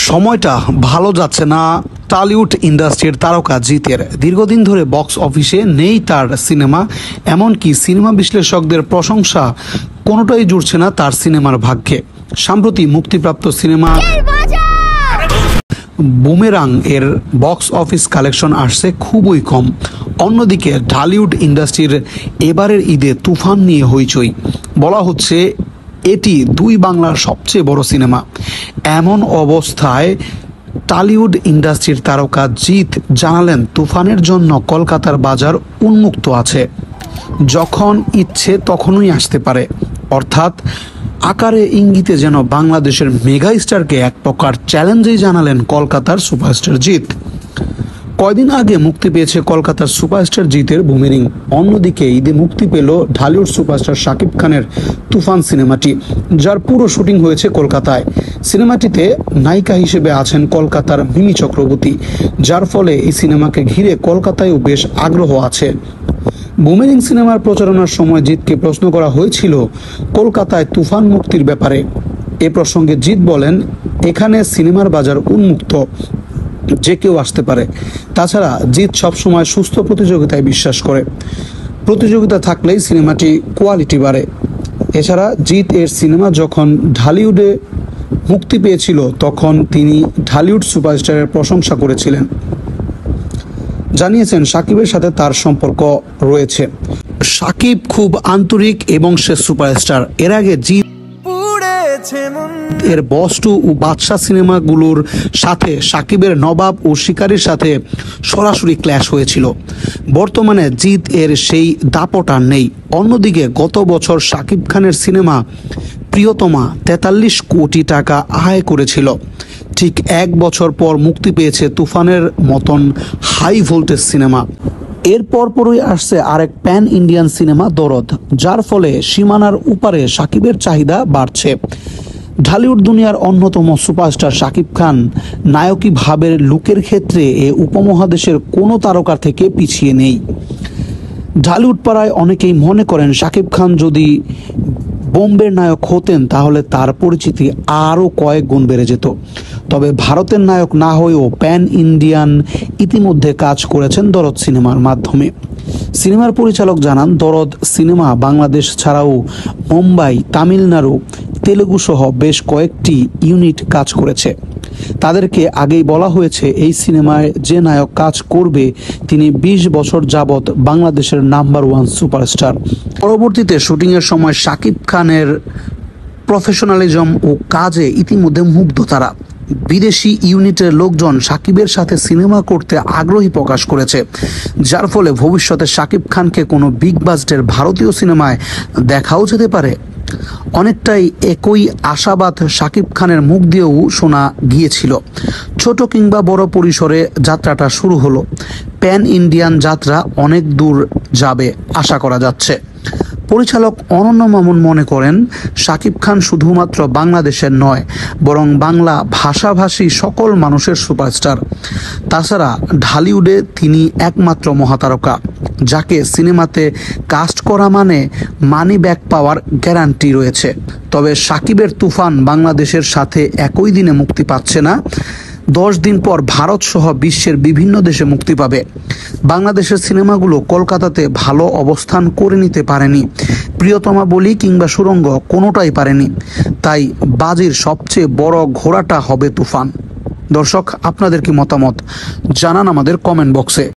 সময়টা ভালো যাচ্ছে না টলিউড ইন্ডাস্ট্রির তারকা জিতের। দীর্ঘদিন ধরে বক্স অফিসে নেই তার সিনেমা, এমনকি সিনেমা বিশ্লেষকদের প্রশংসা কোনোটাই জুড়ছে না তার সিনেমার ভাগ্যে। সাম্প্রতি মুক্তিপ্রাপ্ত সিনেমা বুমেরাং এর বক্স অফিস কালেকশন আসছে খুবই কম। অন্যদিকে ঢালিউড ইন্ডাস্ট্রির এবারের ঈদে তুফান নিয়ে হইচই। বলা হচ্ছে এটি দুই বাংলার সবচেয়ে বড় সিনেমা। এমন অবস্থায় টলিউড ইন্ডাস্ট্রির তারকা জিৎ জানালেন তুফানের জন্য কলকাতার বাজার উন্মুক্ত আছে, যখন ইচ্ছে তখনই আসতে পারে। অর্থাৎ আকারে ইঙ্গিতে যেন বাংলাদেশের মেগা স্টারকে এক প্রকার চ্যালেঞ্জেই জানালেন কলকাতার সুপারস্টার জিৎ। কয়দিন আগে মুক্তি পেয়েছে কলকাতার সুপারস্টার জিতের বুমেরাং। অন্যদিকে ঈদে মুক্তি পেল ঢালিউড সুপারস্টার শাকিব খানের তুফান সিনেমাটি, যার পুরো শুটিং হয়েছে কলকাতায়। সিনেমাটিতে নায়িকা হিসেবে আছেন কলকাতার মিমি চক্রবর্তী, যার ফলে এই সিনেমাকে ঘিরে কলকাতায়ও বেশ আগ্রহ আছে। বুমেরাং সিনেমার প্রচারণার সময় জিতকে প্রশ্ন করা হয়েছিল কলকাতায় তুফান মুক্তির ব্যাপারে। এ প্রসঙ্গে জিৎ বলেন, এখানে সিনেমার বাজার উন্মুক্ত, যে কেউ আসতে পারে। তাছাড়া জিৎ সবসময় সুস্থ প্রতিযোগিতায় বিশ্বাস করে। প্রতিযোগিতা থাকলেই সিনেমাটি কোয়ালিটি বাড়ে। এছাড়া জিৎ এর সিনেমা যখন ঢালিউডে মুক্তি পেয়েছিল তখন তিনি ঢালিউড সুপারস্টারের প্রশংসা করেছিলেন। জানিয়েছেন সাকিবের সাথে তার সম্পর্ক রয়েছে। সাকিব খুব আন্তরিক এবং সে সুপারস্টার। এর আগে জিৎ এর বস 2 ও বাদশা সিনেমাগুলোর সাথে সাকিবের নবাব ও শিকারীর সাথে সরাসরি ক্ল্যাশ হয়েছিল। বর্তমানে জিৎ এর সেই দাপট আর নেই। অন্যদিকে গত বছর সাকিব খানের সিনেমা প্রিয়তমা 43 কোটি টাকা আয় করেছিল। ঠিক এক বছর পর মুক্তি পেয়েছে তুফানের মতন হাই ভোল্টেজ সিনেমা। এর পরপরই আসছে আরেক প্যান ইন্ডিয়ান সিনেমা দরদ, যার ফলে সীমানার উপারে সাকিবের চাহিদা বাড়ছে। ঢালিউড দুনিয়ার অন্যতম সুপারস্টার শাকিব খান নায়কী ভাবের লুকের ক্ষেত্রে এ উপমহাদেশের কোনো তারকার থেকে পিছিয়ে নেই। ঢালিউড পাড়ায় অনেকেই মনে করেন শাকিব খান যদি বোম্বের নায়ক হতেন তাহলে তার পরিচিতি আরও কয়েক গুণ বেড়ে যেত। তবে ভারতের নায়ক না হয়েও প্যান ইন্ডিয়ান ইতিমধ্যে কাজ করেছেন দরদ সিনেমার মাধ্যমে। সিনেমার পরিচালক জানান, দরদ সিনেমা বাংলাদেশ ছাড়াও মুম্বাই, তামিলনাড়ু, তেলেগু সহ বেশ কয়েকটি ইউনিট কাজ করেছে। তাদেরকে আগেই বলা হয়েছে এই সিনেমায় যে নায়ক কাজ করবে তিনি 20 বছর যাবৎ বাংলাদেশের নাম্বার 1 সুপারস্টার। পরবর্তীতে শুটিংয়ের সময় শাকিব খানের প্রফেশনালিজম ও কাজে ইতিমধ্যে মুগ্ধ তারা। বিদেশি ইউনিটের লোকজন সাকিবের সাথে সিনেমা করতে আগ্রহী প্রকাশ করেছে, যার ফলে ভবিষ্যতে শাকিব খানকে কোনো বিগ বাজেটের ভারতীয় সিনেমায় দেখাও যেতে পারে। অনেকটাই একই আশাবাদ শাকিব খানের মুখ দিয়েও শোনা গিয়েছিল। ছোট কিংবা বড় পরিসরে যাত্রাটা শুরু হলো। প্যান ইন্ডিয়ান যাত্রা অনেক দূর যাবে আশা করা যাচ্ছে। পরিচালক অনন্য মামুন মনে করেন, শাকিব খান শুধুমাত্র বাংলাদেশের নয় বরং বাংলা ভাষাভাষী সকল মানুষের সুপারস্টার। তাছাড়া ঢালিউডে তিনি একমাত্র মহাতারকা, যাকে সিনেমাতে কাস্ট করা মানে মানি ব্যাক পাওয়ার গ্যারান্টি রয়েছে। তবে সাকিবের তুফান বাংলাদেশের সাথে একই দিনে মুক্তি পাচ্ছে না। 10 দিন পর ভারত সহ বিশ্বের বিভিন্ন দেশে মুক্তি পাবে। বাংলাদেশের সিনেমাগুলো কলকাতাতে ভালো অবস্থান করে নিতে পারেনি। প্রিয়তমা বলি কিংবা সুরঙ্গ কোনোটাই পারেনি। তাই বাজির সবচেয়ে বড় ঘোড়াটা হবে তুফান। দর্শক, আপনাদের কি মতামত জানান আমাদের কমেন্ট বক্সে।